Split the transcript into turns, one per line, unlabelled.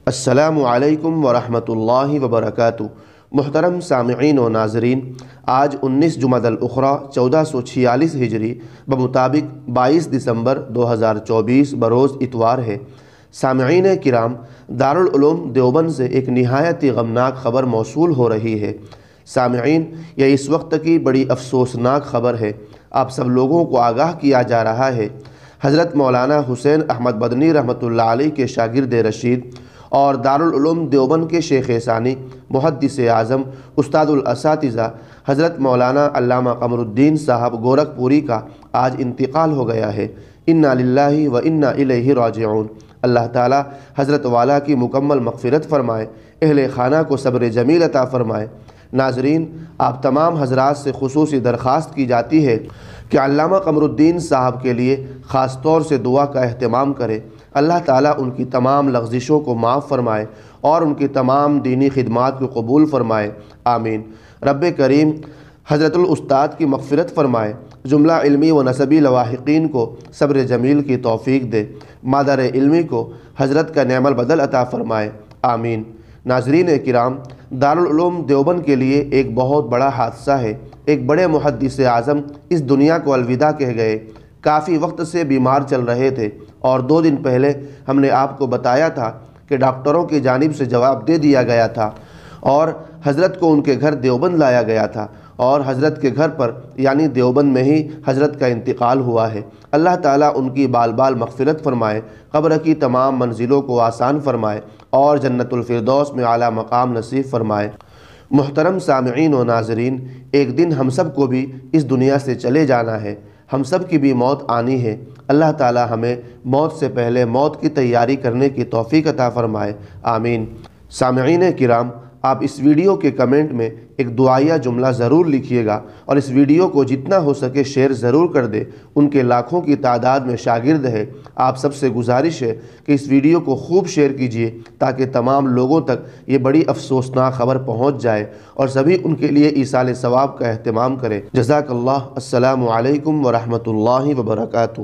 السلام علیکم ورحمۃ اللہ وبرکاتہ۔ محترم سامعین و ناظرین، آج 19 جمادی الاخری 1446 ہجری بمطابق 22 دسمبر 2024 بروز اتوار ہے۔ سامعین کرام، دارالعلوم دیوبند سے ایک نہایت غمناک خبر موصول ہو رہی ہے۔ سامعین، یہ اس وقت کی بڑی افسوسناک خبر ہے۔ آپ سب لوگوں کو آگاہ کیا جا رہا ہے، حضرت مولانا حسین احمد مدنی رحمۃ اللہ علیہ کے شاگرد رشید اور دارالعلوم دیوبند کے شیخ ثانی، محدث اعظم، استاد الاساتذہ حضرت مولانا علامہ قمر الدین صاحب گورکھپوری کا آج انتقال ہو گیا ہے۔ انا للہ و انا الیہ راجعون۔ اللہ تعالی حضرت والا کی مکمل مغفرت فرمائے، اہل خانہ کو صبر جمیل عطا فرمائے۔ ناظرین، آپ تمام حضرات سے خصوصی درخواست کی جاتی ہے کہ علامہ قمر الدین صاحب کے لیے خاص طور سے دعا کا اہتمام کریں۔ اللہ تعالیٰ ان کی تمام لغزشوں کو معاف فرمائے اور ان کی تمام دینی خدمات کو قبول فرمائے، آمین۔ رب کریم حضرت الاستاد کی مغفرت فرمائے، جملہ علمی و نسبی لواحقین کو صبر جمیل کی توفیق دے، مادر علمی کو حضرت کا نعم البدل عطا فرمائے، آمین۔ ناظرین کرام، دارالعلوم دیوبند کے لیے ایک بہت بڑا حادثہ ہے۔ ایک بڑے محدث اعظم اس دنیا کو الوداع کہہ گئے۔ کافی وقت سے بیمار چل رہے تھے اور 2 دن پہلے ہم نے آپ کو بتایا تھا کہ ڈاکٹروں کی جانب سے جواب دے دیا گیا تھا اور حضرت کو ان کے گھر دیوبند لایا گیا تھا اور حضرت کے گھر پر یعنی دیوبند میں ہی حضرت کا انتقال ہوا ہے۔ اللہ تعالیٰ ان کی بال بال مغفرت فرمائے، قبر کی تمام منزلوں کو آسان فرمائے اور جنت الفردوس میں اعلیٰ مقام نصیب فرمائے۔ محترم سامعین و ناظرین، ایک دن ہم سب کو بھی اس دنیا سے چلے جانا ہے، ہم سب کی بھی موت آنی ہے۔ اللہ تعالیٰ ہمیں موت سے پہلے موت کی تیاری کرنے کی توفیق عطا فرمائے، آمین۔ سامعین کرام، آپ اس ویڈیو کے کمنٹ میں ایک دعائیہ جملہ ضرور لکھیے گا اور اس ویڈیو کو جتنا ہو سکے شیئر ضرور کر دیں۔ ان کے لاکھوں کی تعداد میں شاگرد ہے۔ آپ سب سے گزارش ہے کہ اس ویڈیو کو خوب شیئر کیجیے تاکہ تمام لوگوں تک یہ بڑی افسوسناک خبر پہنچ جائے اور سبھی ان کے لیے ایصال ثواب کا اہتمام کریں۔ جزاک اللہ۔ السلام علیکم ورحمۃ اللہ وبرکاتہ۔